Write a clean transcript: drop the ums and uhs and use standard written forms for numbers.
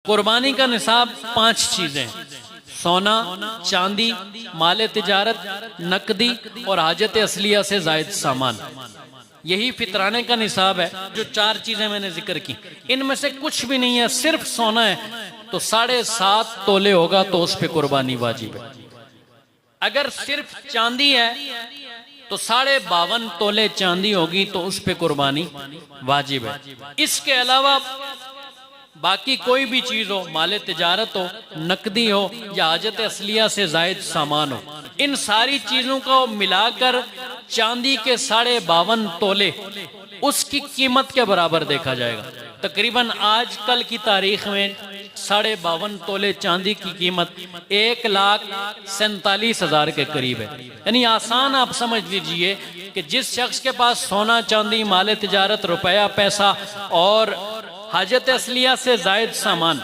कुर्बानी का निसाब 5 चीजें: सोना, चांदी, माल तिजारत, नकदी और हाजत असलिया से जायद सामान। यही फितराने का निसाब है। जो 4 चीजें मैंने जिक्र की, इनमें से कुछ भी नहीं है, सिर्फ सोना है तो 7.5 तोले होगा तो उस पर कुर्बानी वाजिब है। अगर सिर्फ चांदी है तो 52.5 तोले चांदी होगी तो उस पर कुर्बानी वाजिब है। इसके अलावा बाकी कोई भी चीज हो, माले तिजारत हो, नकदी हो या हाजत असलिया से जायद सामान हो, इन सारी चीजों को मिलाकर चांदी के 52.5 तोले उसकी कीमत के बराबर देखा जाएगा। तकरीबन आज कल की तारीख में 52.5 तोले चांदी की कीमत 1,47,000 के करीब है। यानी आसान आप समझ लीजिए कि जिस शख्स के पास सोना, चांदी, माल तिजारत, रुपया, पैसा और हाजत असलिया से जायद सामान